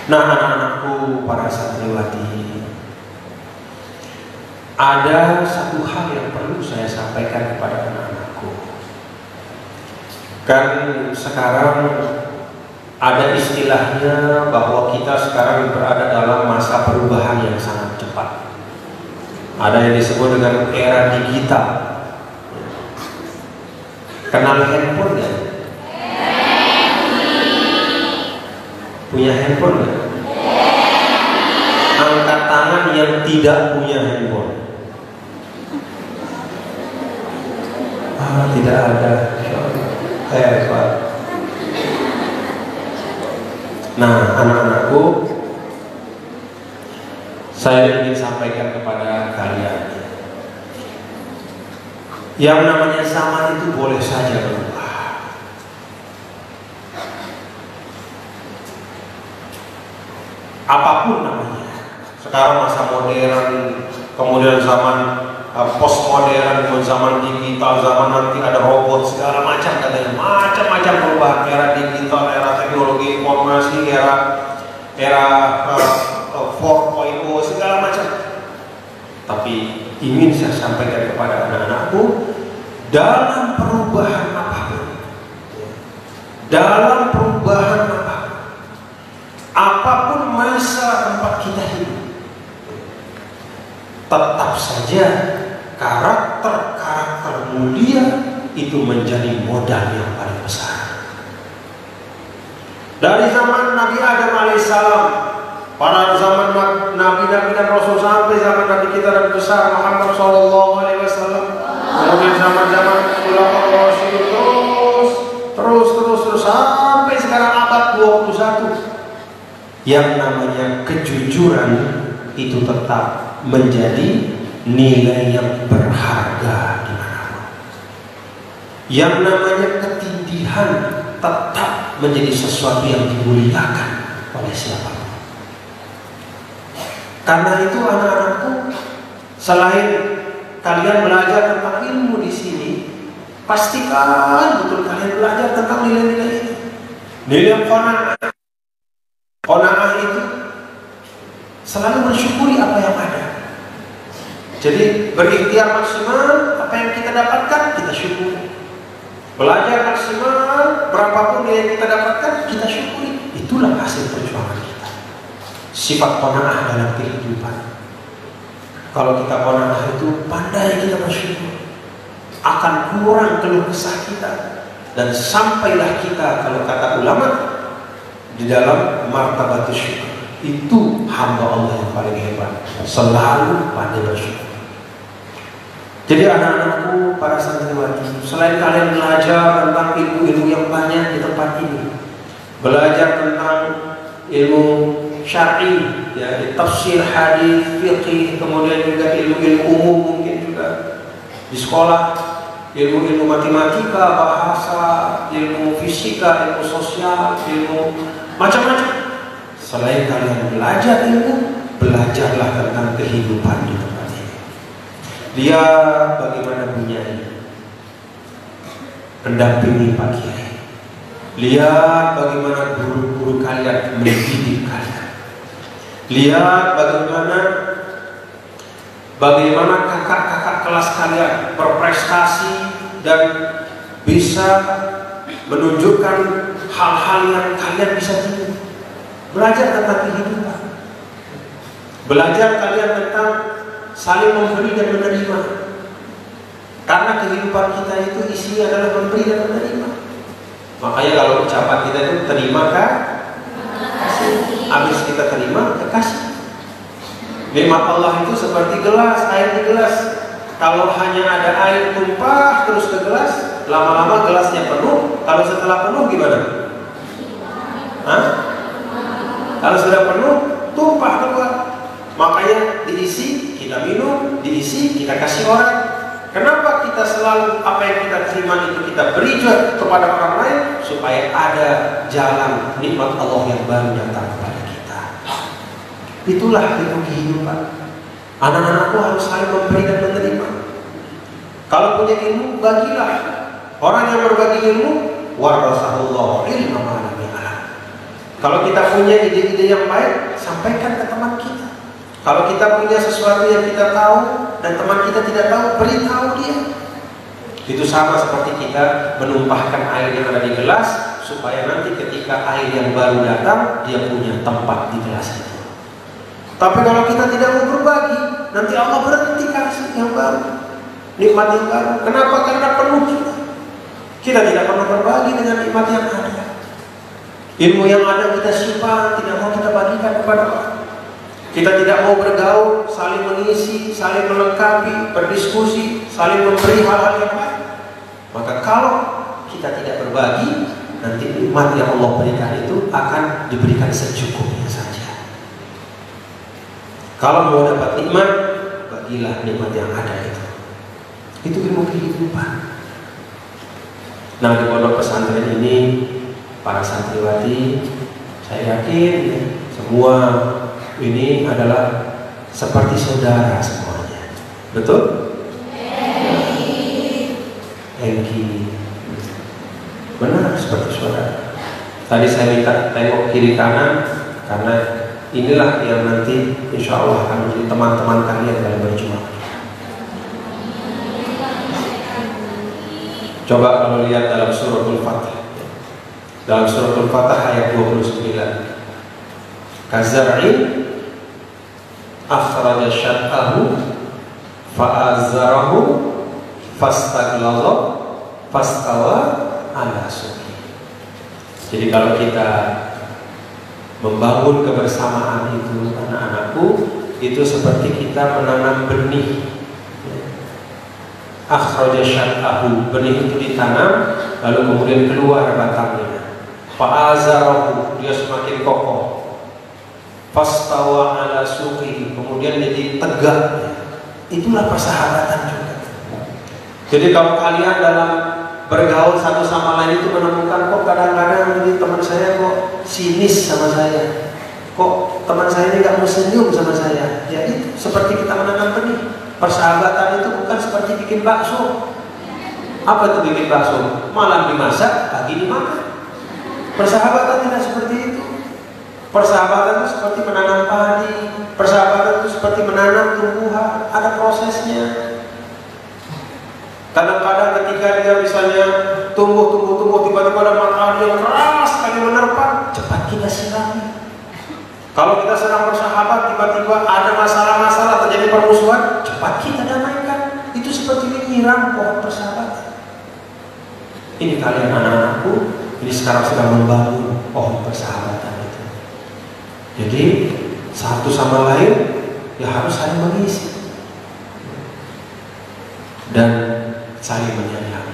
Nah, anak-anakku, para santriwati, ada satu hal yang perlu saya sampaikan kepada anak-anakku. Kan sekarang ada istilahnya bahwa kita sekarang berada dalam masa perubahan yang sangat cepat. Ada yang disebut dengan era digital. Kenal handphone ya? Punya handphone nggak? Angkat tangan yang tidak punya handphone. Tidak ada. Hebat. Nah, anak-anakku, saya ingin sampaikan kepada kalian, yang namanya zaman itu boleh saja berubah. Apapun namanya. Sekarang masa modern, kemudian zaman postmodern, zaman digital, zaman nanti ada robot, segala macam katanya, macam-macam perubahan, era digital, era teknologi informasi, era 4.0, segala macam. Tapi ingin saya sampaikan kepada anak-anakku, dalam perubahan apapun, dalam perubahan apapun masa tempat kita hidup, tetap saja karakter mulia itu menjadi modal yang paling besar. Dari zaman Nabi Adam alaihissalam, pada zaman Nabi-Nabi dan Rasul, sampai zaman Nabi kita Nabi besar Muhammad sallallahu alaihi wasallam, kemudian zaman-zaman Khulafaur Rasyidun, terus sampai sekarang abad 21, yang namanya kejujuran itu tetap menjadi nilai yang berharga di mana-mana. Yang namanya ketindihan tetap menjadi sesuatu yang dimuliakan oleh siapapun. Karena itu anak-anakku, selain kalian belajar tentang ilmu di sini, pastikan betul kalian belajar tentang nilai-nilai ini. Nilai qanaah. Qanaah itu selalu bersyukuri apa yang ada. Jadi berikhtiar maksimal, apa yang kita dapatkan kita syukuri. Belajar maksimal, berapapun yang kita dapatkan kita syukuri. Itulah hasil perjuangan kita. Sifat qanaah dalam kehidupan. Kalau kita qanaah itu pandai kita bersyukur, akan kurang keluh kesah kita, dan sampailah kita, kalau kata ulama, di dalam martabat syukur. Itu hamba Allah yang paling hebat, selalu pandai bersyukur. Jadi anak-anakku, para santriwati, selain kalian belajar tentang ilmu-ilmu yang banyak di tempat ini, belajar tentang ilmu syar'i, ya, di tafsir, hadis, fiqih, kemudian juga ilmu-ilmu umum mungkin juga di sekolah, ilmu-ilmu matematika, bahasa, ilmu fisika, ilmu sosial, ilmu macam-macam. Selain kalian belajar ilmu, belajarlah tentang kehidupan di tempat ini. Lihat bagaimana Bu Nyai mendampingi Pak Kiai. Lihat bagaimana guru-guru kalian mendidik kalian. Lihat bagaimana kakak-kakak kelas kalian berprestasi dan bisa menunjukkan hal-hal yang kalian bisa tiru. Belajar tentang kehidupan. Belajar kalian tentang saling memberi dan menerima. Karena kehidupan kita itu isinya adalah memberi dan menerima. Makanya kalau ucapan kita itu terima kan? Habis kita terima, kita kasih. Nikmat Allah itu seperti gelas, air di gelas. Kalau hanya ada air tumpah terus ke gelas, lama-lama gelasnya penuh. Kalau setelah penuh gimana? Hah? Kalau sudah penuh, tumpah keluar. Makanya diisi, kita minum, diisi, kita kasih orang. Kenapa kita selalu apa yang kita terima itu kita beri juga kepada orang lain, supaya ada jalan nikmat Allah yang baru datang kepada kita. Itulah ilmu kehidupan. Anak-anakku harus saling memberi dan menerima. Kalau punya ilmu, bagilah. Orang yang berbagi ilmu, warasahullah ilma ma lam ya'lam. Kalau kita punya ide-ide yang baik, sampaikan ke teman kita. Kalau kita punya sesuatu yang kita tahu dan teman kita tidak tahu, beritahu dia. Itu sama seperti kita menumpahkan air yang ada di gelas, supaya nanti ketika air yang baru datang, dia punya tempat di gelas itu. Tapi kalau kita tidak mau berbagi, nanti Allah berhenti kasih yang baru, nikmat yang baru. Kenapa? Karena penuh kita. Kita tidak pernah berbagi dengan nikmat yang ada. Ilmu yang ada kita simpan, tidak mau kita bagikan kepada orang. Kita tidak mau bergaul, saling mengisi, saling melengkapi, berdiskusi, saling memberi hal-hal yang baik. Maka kalau kita tidak berbagi, nanti nikmat yang Allah berikan itu akan diberikan secukupnya saja. Kalau mau dapat nikmat, bagilah nikmat yang ada itu. Itu ilmu kehidupan. Nah, di pondok pesantren ini, para santriwati, saya yakin ya, semua ini adalah seperti saudara semuanya. Betul? Engki. Benar, seperti saudara. Tadi saya minta tengok kiri kanan, karena inilah yang nanti insya Allah akan menjadi teman-teman kalian dalam berjuang. Coba kalau lihat dalam suratul Fatah. Dalam suratul Fatah ayat 29. Kazar'in akhraja syat'ahu fa'azzarahu fastaghlaza fastawa ala suqi. Jadi kalau kita membangun kebersamaan itu, anak-anakku, itu seperti kita menanam benih. Akhraja syat'ahu, benih itu ditanam, lalu kemudian keluar batangnya. Fa'azzarahu, dia semakin kokoh. Fastawa ala suqi, kemudian jadi tegak. Itulah persahabatan juga. Jadi kalau kalian dalam bergaul satu sama lain itu menemukan, kok kadang-kadang ini teman saya kok sinis sama saya, kok teman saya ini gak mau senyum sama saya, ya itu seperti kita menanam benih. Persahabatan itu bukan seperti bikin bakso. Apa itu bikin bakso? Malam dimasak, pagi dimakan. Persahabatan tidak seperti itu. Persahabatan itu seperti menanam padi. Persahabatan itu seperti menanam tumbuhan. Ada prosesnya. Kadang-kadang ketika dia misalnya tumbuh, tiba-tiba ada matahari yang keras sekali menerpa, cepat kita sirami. Kalau kita sedang bersahabat, tiba-tiba ada masalah-masalah, terjadi permusuhan, cepat kita damaikan. Itu seperti menyiram pohon persahabatan. Ini kalian anak-anakku, ini sekarang sedang membangun pohon persahabatan itu. Jadi satu sama lain ya harus saling mengisi dan saling menyayangi.